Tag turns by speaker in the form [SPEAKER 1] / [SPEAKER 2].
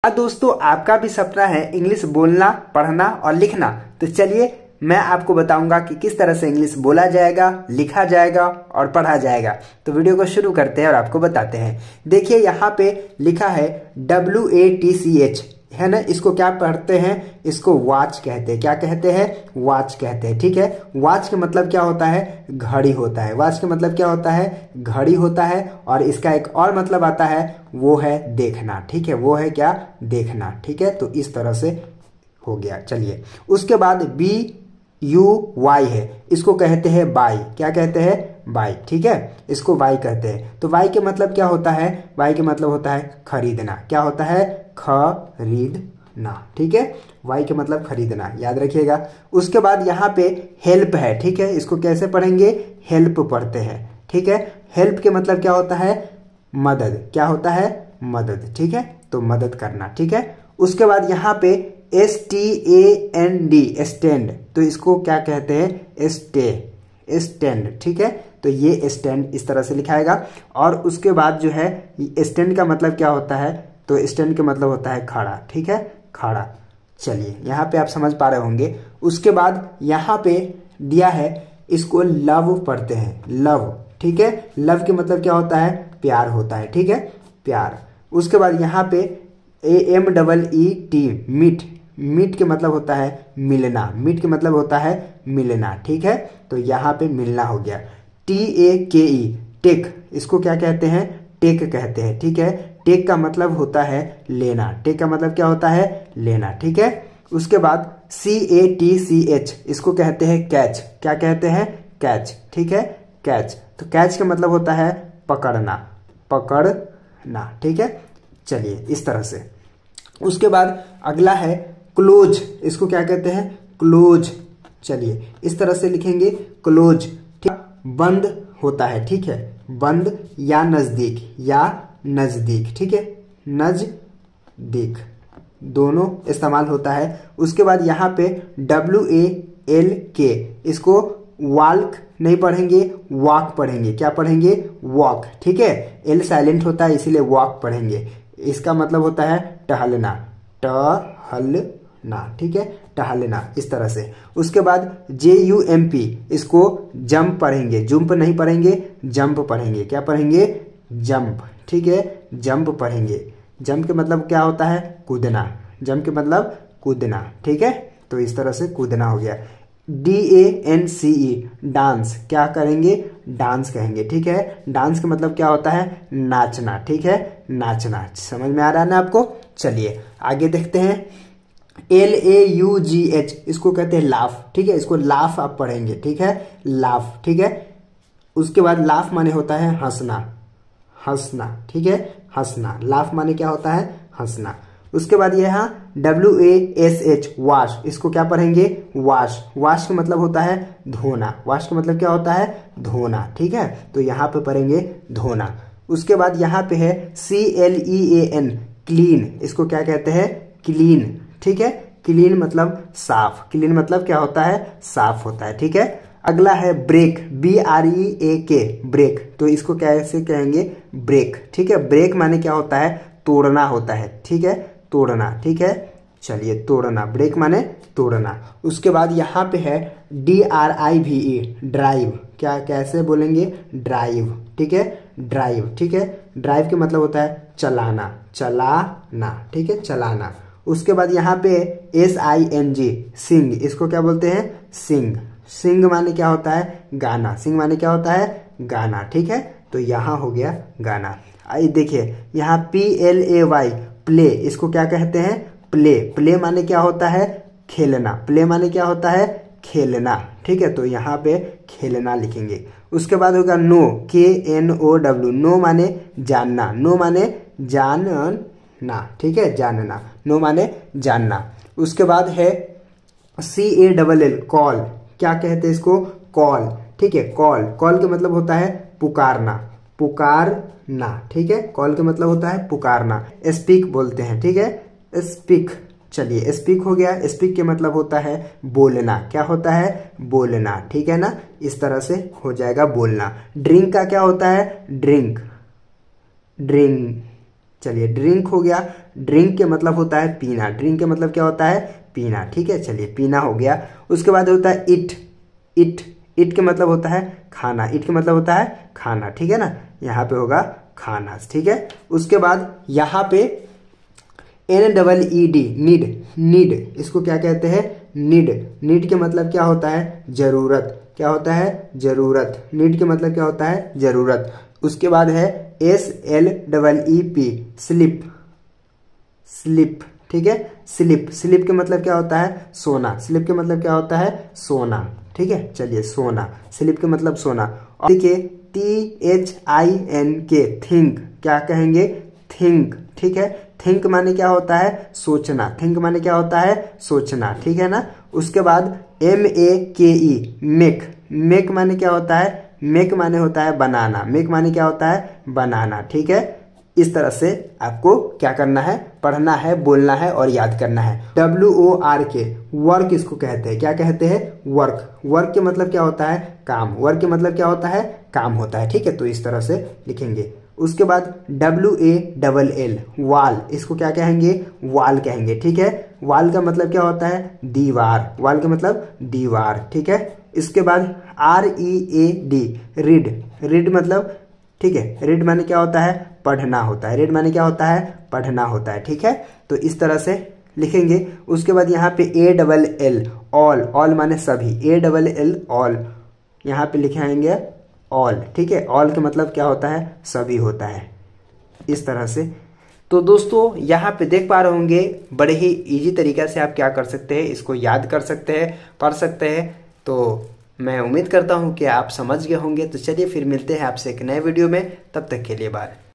[SPEAKER 1] दोस्तों, आपका भी सपना है इंग्लिश बोलना, पढ़ना और लिखना। तो चलिए मैं आपको बताऊंगा कि किस तरह से इंग्लिश बोला जाएगा, लिखा जाएगा और पढ़ा जाएगा। तो वीडियो को शुरू करते हैं और आपको बताते हैं। देखिए यहाँ पे लिखा है WATCH, है ना। इसको क्या पढ़ते हैं? इसको वॉच कहते हैं। क्या कहते हैं? वॉच कहते हैं। ठीक है, वॉच का मतलब क्या होता है? घड़ी होता है। वॉच का मतलब क्या होता है? घड़ी होता है। और इसका एक और मतलब आता है, वो है देखना। ठीक है, वो है क्या? देखना। ठीक है, तो इस तरह से हो गया। चलिए उसके बाद BUY है, इसको कहते हैं बाई। क्या कहते हैं? बाई। ठीक है, इसको बाई कहते हैं। तो बाई के मतलब क्या होता है? बाई के मतलब होता है खरीदना। क्या होता है? खरीदना। ठीक है, वाई के मतलब खरीदना, याद रखिएगा। उसके बाद यहाँ पे हेल्प है। ठीक है, इसको कैसे पढ़ेंगे? हेल्प पढ़ते हैं। ठीक है, हेल्प के मतलब क्या होता है? मदद। क्या होता है? मदद। ठीक है, तो मदद करना। ठीक है, उसके बाद यहाँ पे STAND, स्टैंड, तो इसको क्या कहते हैं? स्टैंड। ठीक है, तो ये स्टैंड इस तरह से लिखाएगा। और उसके बाद जो है स्टैंड का मतलब क्या होता है? तो स्टैंड का मतलब होता है खड़ा। ठीक है, खड़ा। चलिए यहाँ पे आप समझ पा रहे होंगे। उसके बाद यहाँ पे दिया है, इसको लव पढ़ते हैं। लव। ठीक है, लव के मतलब क्या होता है? प्यार होता है। ठीक है, प्यार। उसके बाद यहाँ पे AMEET, मीट। मीट के मतलब होता है मिलना। मीट के मतलब होता है मिलना। ठीक है, तो यहाँ पे मिलना हो गया। TAKE, टेक, इसको क्या कहते हैं? टेक कहते हैं। ठीक है, टेक का मतलब होता है लेना। टेक का मतलब क्या होता है? लेना। ठीक है, उसके बाद CATCH, इसको कहते हैं कैच। क्या कहते हैं? कैच। ठीक है, कैच। तो कैच का मतलब होता है पकड़ना। पकड़ना। ठीक है, चलिए इस तरह से। उसके बाद अगला है क्लोज, इसको क्या कहते हैं? क्लोज। चलिए इस तरह से लिखेंगे, क्लोज। ठीक, बंद होता है। ठीक है, बंद या नजदीक, या नजदीक। ठीक है, नजदीक, दोनों इस्तेमाल होता है। उसके बाद यहाँ पे WALK, इसको वॉल्क नहीं पढ़ेंगे, वॉक पढ़ेंगे। क्या पढ़ेंगे? वॉक। ठीक है, एल साइलेंट होता है इसीलिए वॉक पढ़ेंगे। इसका मतलब होता है टहलना। टहलना। ठीक है, टहलना, इस तरह से। उसके बाद JUMP, इसको जंप पढ़ेंगे। जुम्प नहीं पढ़ेंगे, जंप पढ़ेंगे। क्या पढ़ेंगे? जंप। ठीक है, जंप पढ़ेंगे। जंप के मतलब क्या होता है? कूदना। जंप के मतलब कूदना। ठीक है, तो इस तरह से कूदना हो गया। DANCE, dance. क्या करेंगे? डांस कहेंगे। ठीक है, डांस का मतलब क्या होता है? नाचना। ठीक है, नाचना। समझ में आ रहा है ना आपको? चलिए आगे देखते हैं। LAUGH, इसको कहते हैं लाफ। ठीक है, इसको लाफ आप पढ़ेंगे। ठीक है, लाफ। ठीक है, उसके बाद लाफ माने होता है हंसना। हंसना। ठीक है, हंसना। लाफ माने क्या होता है? हंसना। उसके बाद यहाँ WASH, वाश, इसको क्या पढ़ेंगे? वाश। वाश का मतलब होता है धोना। वाश का मतलब क्या होता है? धोना। ठीक है, तो यहाँ पे पढ़ेंगे धोना। उसके बाद यहाँ पे है CLEAN, क्लीन, इसको क्या कहते हैं? क्लीन। ठीक है, क्लीन मतलब साफ। क्लीन मतलब क्या होता है? साफ होता है। ठीक है, अगला है ब्रेक, BREAK, ब्रेक, तो इसको कैसे कहेंगे? ब्रेक। ठीक है, ब्रेक माने क्या होता है? तोड़ना होता है। ठीक है, तोड़ना। ठीक है, चलिए तोड़ना, ब्रेक माने तोड़ना। उसके बाद यहाँ पे है DRIVE, ड्राइव। क्या कैसे बोलेंगे? ड्राइव। ठीक है, ड्राइव। ठीक है, ड्राइव के मतलब होता है चलाना। चलाना। ठीक है, चलाना। उसके बाद यहाँ पे SING, सिंग, इसको क्या बोलते हैं? सिंग। सिंग माने क्या होता है? गाना। सिंग माने क्या होता है? गाना। ठीक है, तो यहाँ हो गया गाना। आइए देखिए यहाँ PLAY, प्ले, इसको क्या कहते हैं? प्ले। प्ले माने क्या होता है? खेलना। प्ले माने क्या होता है? खेलना। ठीक है, तो यहाँ पे खेलना लिखेंगे। उसके बाद होगा नो, KNOW, नो माने जानना। नो माने जानना। ठीक है, जानना। नो माने जानना। उसके बाद है CALL, कॉल। क्या कहते हैं इसको? कॉल। ठीक है, कॉल। कॉल का मतलब होता है पुकारना। पुकारना। ठीक है, कॉल का मतलब होता है पुकारना। स्पीक बोलते हैं। ठीक है, स्पीक। चलिए स्पीक हो गया। स्पीक के मतलब होता है बोलना। क्या होता है? बोलना। ठीक है ना, इस तरह से हो जाएगा बोलना। ड्रिंक का क्या होता है? ड्रिंक। ड्रिंक। चलिए ड्रिंक हो गया, ड्रिंक के मतलब होता है पीना, ड्रिंक के मतलब क्या होता है पीना, ठीक है। चलिए पीना हो गया। उसके बाद होता है इट, इट, इट के मतलब होता है खाना, इट के मतलब होता है खाना, ठीक है ना, यहाँ पे होगा खाना, ठीक है। उसके बाद यहाँ पे NEED, नीड, नीड, इसको क्या कहते हैं नीड, नीड के मतलब क्या होता है जरूरत, क्या होता है जरूरत, नीड के मतलब क्या होता है जरूरत। उसके बाद है SLEEP, स्लिप, स्लिप, ठीक है, स्लिप, स्लिप के मतलब क्या होता है सोना, स्लिप के मतलब क्या होता है सोना, ठीक है। चलिए सोना, स्लिप के मतलब सोना। और देखिए THINK, थिंक, क्या कहेंगे थिंक, ठीक है। थिंक माने क्या होता है सोचना, थिंक माने क्या होता है सोचना, ठीक है ना। उसके बाद MAKE, मेक, मेक माने क्या होता है मेक माने होता है बनाना, मेक माने क्या होता है बनाना, ठीक है। इस तरह से आपको क्या करना है पढ़ना है, बोलना है और याद करना है। WORK, वर्क इसको कहते हैं, क्या कहते हैं वर्क, वर्क के मतलब क्या होता है काम, वर्क के मतलब क्या होता है काम होता है, ठीक है। तो इस तरह से लिखेंगे। उसके बाद WALL, वाल, इसको क्या कहेंगे वाल कहेंगे, ठीक है। वाल का मतलब क्या होता है दीवार, वाल का मतलब दीवार, ठीक है। इसके बाद READ, रीड, रीड मतलब, ठीक है, रीड माने क्या होता है पढ़ना होता है, रीड माने क्या होता है पढ़ना होता है, ठीक है। तो इस तरह से लिखेंगे। उसके बाद यहाँ पे ALL, ऑल, ऑल माने सभी, ALL ऑल, यहाँ पे लिखाएंगे ऑल, ठीक है। ऑल का मतलब क्या होता है सभी होता है, इस तरह से। तो दोस्तों यहाँ पे देख पा रहे होंगे बड़े ही इजी तरीके से आप क्या कर सकते हैं, इसको याद कर सकते हैं, पढ़ सकते हैं। तो मैं उम्मीद करता हूँ कि आप समझ गए होंगे। तो चलिए फिर मिलते हैं आपसे एक नए वीडियो में, तब तक के लिए बाय।